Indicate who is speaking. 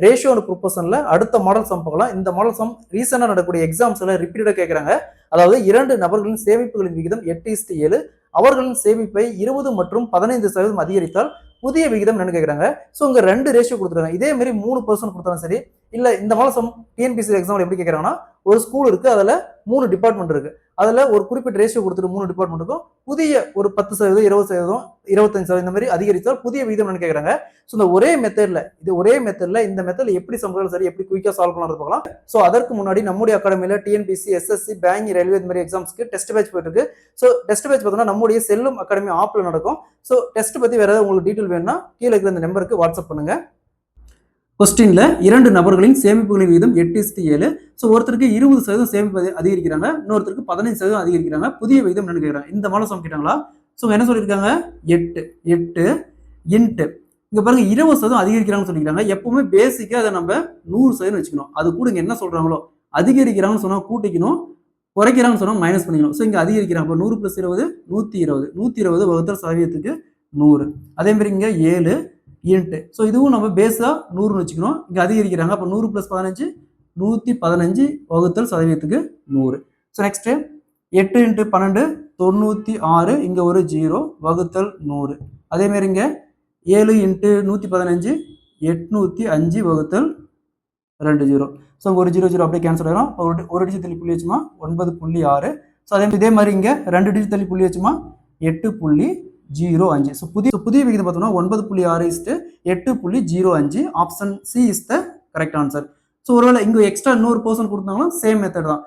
Speaker 1: Ratio and ப்ரொபோர்ஷன்ல அடுத்த model some பார்க்கலாம். இந்த மாடல் சம் ரீசெண்டா நடக்கக்கூடிய எக்ஸாம்ஸ்ல ரிப்பீட்டடா கேட்கறாங்க. அதாவது 2 நபர்களின் சேமிப்புகளின் விகிதம் 8:7, அவர்களின் சேமிப்பை 20 மற்றும் 15% அதிகரித்தால் புதிய விகிதம் என்னன்னு கேட்கறாங்க. ஸோ இங்க 2 ரேஷியோ கொடுத்துருக்காங்க. இதே மாதிரி 3% கொடுத்தாலும் சரி, இல்ல இந்த மாடல் சம் டிஎன்பிசி எக்ஸாம்ல எப்படி கேட்கறாங்கன்னா, ஒரு ஸ்கூல் இருக்கு, அதுல 3 டிபார்ட்மெண்ட் இருக்கு, அதுல ஒரு குறிப்பிட்ட ரேஷியோ கொடுத்துட்டு 3 டிபார்ட்மெண்ட்டுக்கும் புதிய ஒரு 10%, 20%, 25% இந்த மாதிரி அதிகரித்தால் புதிய விகிதம் என்னன்னு கேட்கறாங்க. ஸோ இந்த ஒரே மெத்தட்ல இந்த மெத்தட்ல எப்படி சம்பளம் சரி எப்படி குயிக்கா சால்வ் பண்ணலாம் பார்க்கலாம். ஸோ அதற்கு முன்னாடி நம்முடைய அகாடமியில டிஎன்பிசி, எஸ்எஸ்சி, பேங்க், ரயில்வே இந்த மாதிரி எக்ஸாம்ஸ்க்கு டெஸ்ட் பேட்ச் போயிட்டு இருக்கு. ஸோ டெஸ்ட் பேட்ச் பார்த்தோம்னா நம்முடைய செல்லும் அகாடமி ஆப்ல நடக்கும். ஸோ டெஸ்ட் பத்தி வேற ஏதாவது உங்களுக்கு டீட்டெயில் வேணும்னா கீழே இருக்கிற இந்த நம்பருக்கு வாட்ஸ்அப் பண்ணுங்க. கொஸ்டின்ல 2 நபர்களின் சேமிப்புகளின் விகிதம் 8:7. ஸோ ஒருத்தருக்கு 20% சேமிப்பு அதிகரிக்கிறாங்க, இன்னொருத்தருக்கு 15% அதிகரிக்கிறாங்க. புதிய விகிதம் என்னன்னு கேட்கறாங்க. இந்த மாடல் சம் கேட்டாங்களா? ஸோ என்ன சொல்லியிருக்காங்க, 8 இன்ட்டு இங்க பாருங்க 20% அதிகரிக்கிறாங்கன்னு சொல்லிக்கிறாங்க. எப்பவுமே பேசிக்கா அதை நம்ம 100% வச்சுக்கணும். அது கூட இங்க என்ன சொல்றாங்களோ, அதிகரிக்கிறாங்கன்னு சொன்னா கூட்டிக்கணும், குறைக்கிறாங்கன்னு சொன்னா மைனஸ் பண்ணிக்கணும். ஸோ இங்க அதிகரிக்கிறாங்க. 100 + 20 120, 120 வகுத்தல் சதவீதத்துக்கு 100. அதே மாதிரி இங்க 7 இன்ட்டு, ஸோ இதுவும் நம்ம பேஸா 100 வச்சுக்கணும். இங்க அதிகரிக்கிறாங்க. அப்போ 100 + 15 115 வகுத்தல் சதவீதத்துக்கு 100. ஸோ நெக்ஸ்ட் 8 × 12 96, இங்க ஒரு 0 வகுத்தல் 100. அதே மாதிரி இங்க 7 × 115 805 வகுத்தல் 2 0. ஸோ ஒரு 0 அப்படியே கேன்சல் ஆயிடும். ஒரு டிஜிட் தள்ளி புள்ளி வச்சுமா 9.6. ஸோ இதே மாதிரி இங்க 2 டிஜிட் தள்ளி புள்ளி வச்சுமா 8.05. ஸோ புதிய விகிதம் பார்த்தோம்னா 9.6 8.05. Option C is the correct answer. So ஒருவேளை இங்க எக்ஸ்ட்ரா இன்னொரு பர்சன் கொடுத்தாங்கன்னா சேம் மெத்தட் தான்.